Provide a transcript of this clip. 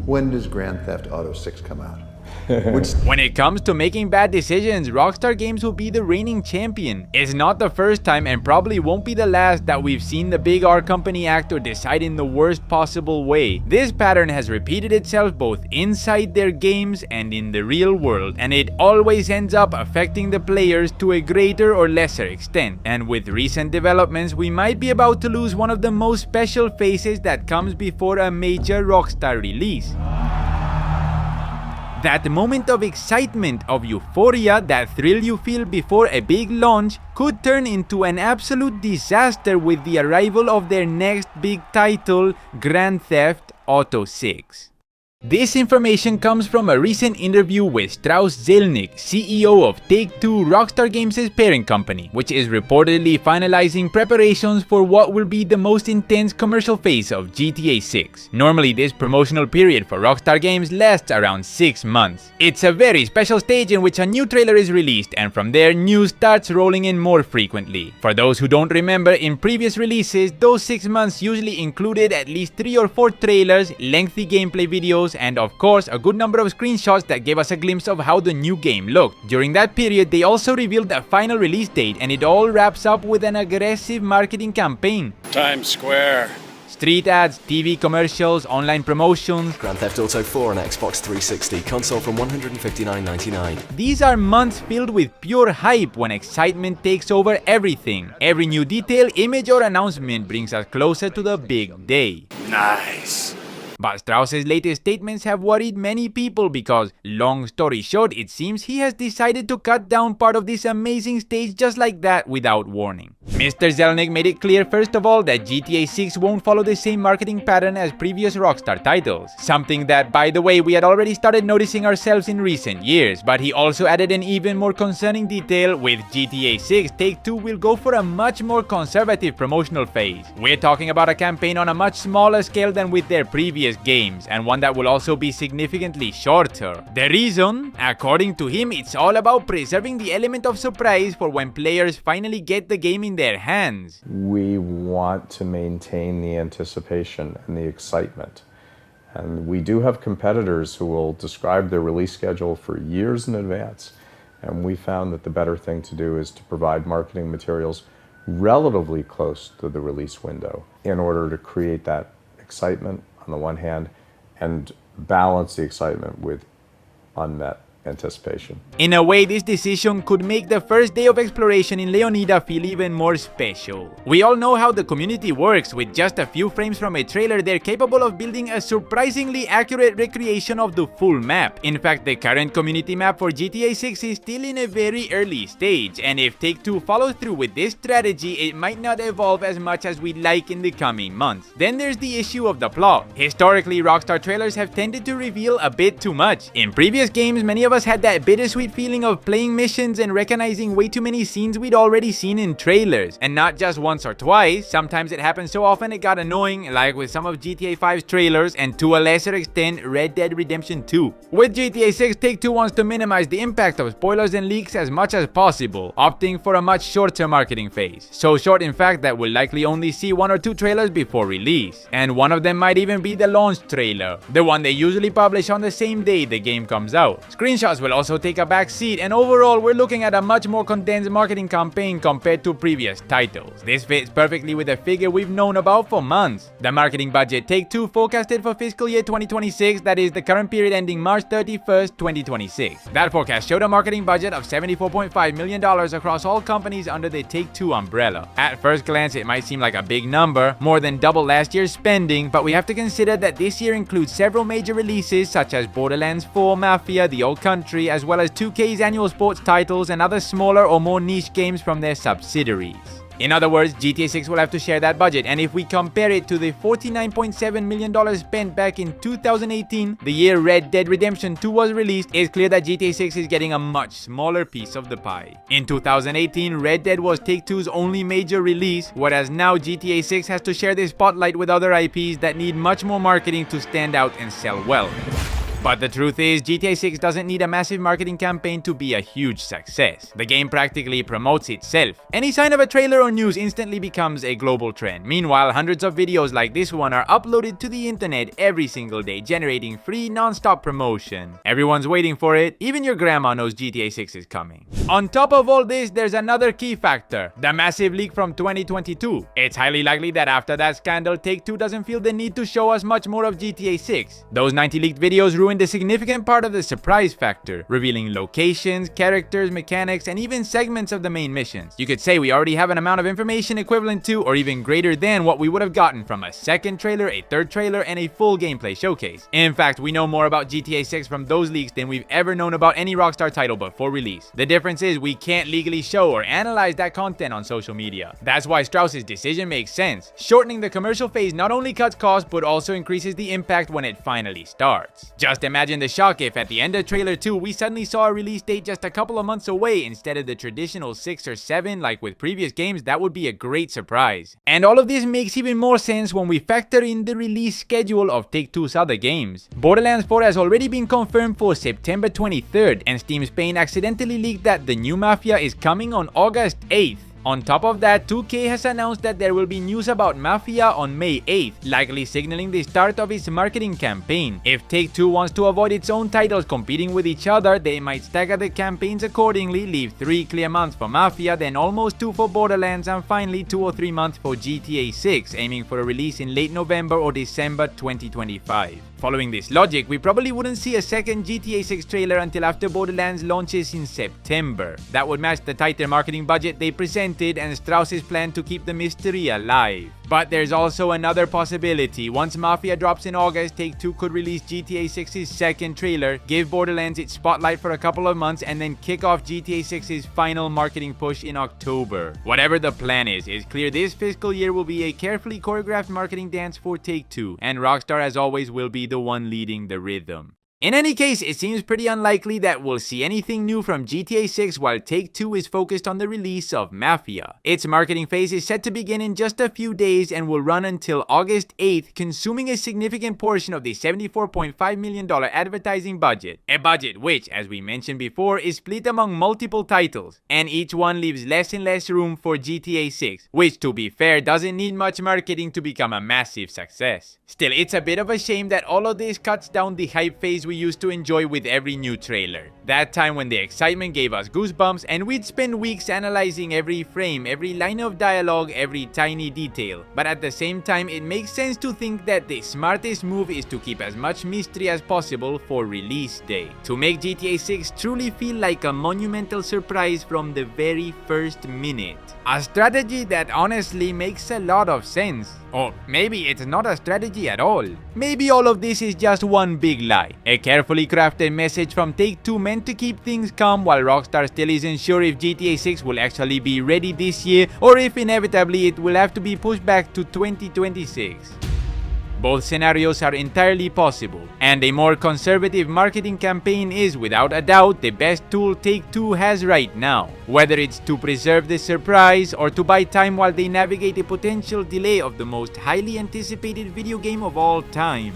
when does Grand Theft Auto 6 come out? When it comes to making bad decisions, Rockstar Games will be the reigning champion. It's not the first time and probably won't be the last that we've seen the big R company act or decide in the worst possible way. This pattern has repeated itself both inside their games and in the real world, and it always ends up affecting the players to a greater or lesser extent. And with recent developments, we might be about to lose one of the most special faces that comes before a major Rockstar release. That moment of excitement, of euphoria, that thrill you feel before a big launch could turn into an absolute disaster with the arrival of their next big title, Grand Theft Auto 6. This information comes from a recent interview with Strauss Zelnick, CEO of Take-Two, Rockstar Games' parent company, which is reportedly finalizing preparations for what will be the most intense commercial phase of GTA 6. Normally, this promotional period for Rockstar Games lasts around 6 months. It's a very special stage in which a new trailer is released, and from there, news starts rolling in more frequently. For those who don't remember, in previous releases, those 6 months usually included at least 3 or 4 trailers, lengthy gameplay videos, and of course a good number of screenshots that gave us a glimpse of how the new game looked. During that period, they also revealed a final release date, and it all wraps up with an aggressive marketing campaign. Times Square. Street ads, TV commercials, online promotions. Grand Theft Auto 4 on Xbox 360, console from $159.99. These are months filled with pure hype when excitement takes over everything. Every new detail, image or announcement brings us closer to the big day. Nice. But Strauss's latest statements have worried many people because, long story short, it seems he has decided to cut down part of this amazing stage just like that without warning. Mr. Zelnick made it clear first of all that GTA 6 won't follow the same marketing pattern as previous Rockstar titles, something that, by the way, we had already started noticing ourselves in recent years, but he also added an even more concerning detail: with GTA 6, Take-Two will go for a much more conservative promotional phase. We're talking about a campaign on a much smaller scale than with their previous games, and one that will also be significantly shorter. The reason? According to him, it's all about preserving the element of surprise for when players finally get the game in their hands. We want to maintain the anticipation and the excitement. And we do have competitors who will describe their release schedule for years in advance. And we found that the better thing to do is to provide marketing materials relatively close to the release window in order to create that excitement on the one hand, and balance the excitement with unmet anticipation. In a way, this decision could make the first day of exploration in Leonida feel even more special. We all know how the community works. With just a few frames from a trailer, they're capable of building a surprisingly accurate recreation of the full map. In fact, the current community map for GTA 6 is still in a very early stage, and if Take-Two follows through with this strategy, it might not evolve as much as we'd like in the coming months. Then there's the issue of the plot. Historically, Rockstar trailers have tended to reveal a bit too much. In previous games, many of us had that bittersweet feeling of playing missions and recognizing way too many scenes we'd already seen in trailers. And not just once or twice, sometimes it happened so often it got annoying, like with some of GTA 5's trailers, and to a lesser extent, Red Dead Redemption 2. With GTA 6, Take-Two wants to minimize the impact of spoilers and leaks as much as possible, opting for a much shorter marketing phase. So short, in fact, that we'll likely only see 1 or 2 trailers before release. And one of them might even be the launch trailer, the one they usually publish on the same day the game comes out. Screenshots will also take a back seat, and overall we're looking at a much more condensed marketing campaign compared to previous titles. This fits perfectly with a figure we've known about for months. The marketing budget Take-Two forecasted for fiscal year 2026, that is the current period ending March 31st, 2026. That forecast showed a marketing budget of $74.5 million across all companies under the Take-Two umbrella. At first glance, it might seem like a big number, more than double last year's spending, but we have to consider that this year includes several major releases such as Borderlands 4, Mafia, The Old Country, as well as 2K's annual sports titles and other smaller or more niche games from their subsidiaries. In other words, GTA 6 will have to share that budget, and if we compare it to the $49.7 million spent back in 2018, the year Red Dead Redemption 2 was released, it's clear that GTA 6 is getting a much smaller piece of the pie. In 2018, Red Dead was Take-Two's only major release, whereas now GTA 6 has to share the spotlight with other IPs that need much more marketing to stand out and sell well. But the truth is, GTA 6 doesn't need a massive marketing campaign to be a huge success. The game practically promotes itself. Any sign of a trailer or news instantly becomes a global trend. Meanwhile, hundreds of videos like this one are uploaded to the internet every single day, generating free non-stop promotion. Everyone's waiting for it. Even your grandma knows GTA 6 is coming. On top of all this, there's another key factor: the massive leak from 2022. It's highly likely that after that scandal, Take-Two doesn't feel the need to show us much more of GTA 6. Those 90 leaked videos ruined a significant part of the surprise factor, revealing locations, characters, mechanics, and even segments of the main missions. You could say we already have an amount of information equivalent to, or even greater than, what we would have gotten from a second trailer, a third trailer, and a full gameplay showcase. In fact, we know more about GTA 6 from those leaks than we've ever known about any Rockstar title before release. The difference is we can't legally show or analyze that content on social media. That's why Strauss's decision makes sense. Shortening the commercial phase not only cuts costs, but also increases the impact when it finally starts. Just imagine the shock if at the end of trailer 2 we suddenly saw a release date just a couple of months away instead of the traditional 6 or 7 like with previous games. That would be a great surprise. And all of this makes even more sense when we factor in the release schedule of Take-Two's other games. Borderlands 4 has already been confirmed for September 23rd, and Steam Spain accidentally leaked that the new Mafia is coming on August 8th. On top of that, 2K has announced that there will be news about Mafia on May 8th, likely signaling the start of its marketing campaign. If Take-Two wants to avoid its own titles competing with each other, they might stagger the campaigns accordingly, leave 3 clear months for Mafia, then almost 2 for Borderlands, and finally 2 or 3 months for GTA 6, aiming for a release in late November or December 2025. Following this logic, we probably wouldn't see a second GTA 6 trailer until after Borderlands launches in September. That would match the tighter marketing budget they presented and Strauss's plan to keep the mystery alive. But there's also another possibility. Once Mafia drops in August, Take-Two could release GTA 6's second trailer, give Borderlands its spotlight for a couple of months, and then kick off GTA 6's final marketing push in October. Whatever the plan is, it's clear this fiscal year will be a carefully choreographed marketing dance for Take-Two, and Rockstar as always will be the one leading the rhythm. In any case, it seems pretty unlikely that we'll see anything new from GTA 6 while Take-Two is focused on the release of Mafia. Its marketing phase is set to begin in just a few days and will run until August 8th, consuming a significant portion of the $74.5 million advertising budget. A budget which, as we mentioned before, is split among multiple titles, and each one leaves less and less room for GTA 6, which to be fair doesn't need much marketing to become a massive success. Still, it's a bit of a shame that all of this cuts down the hype phase we used to enjoy with every new trailer. That time when the excitement gave us goosebumps and we'd spend weeks analyzing every frame, every line of dialogue, every tiny detail. But at the same time, it makes sense to think that the smartest move is to keep as much mystery as possible for release day, to make GTA 6 truly feel like a monumental surprise from the very first minute. A strategy that honestly makes a lot of sense. Or maybe it's not a strategy at all. Maybe all of this is just one big lie. A carefully crafted message from Take-Two meant to keep things calm while Rockstar still isn't sure if GTA 6 will actually be ready this year or if inevitably it will have to be pushed back to 2026. Both scenarios are entirely possible, and a more conservative marketing campaign is without a doubt the best tool Take-Two has right now, whether it's to preserve the surprise or to buy time while they navigate a potential delay of the most highly anticipated video game of all time.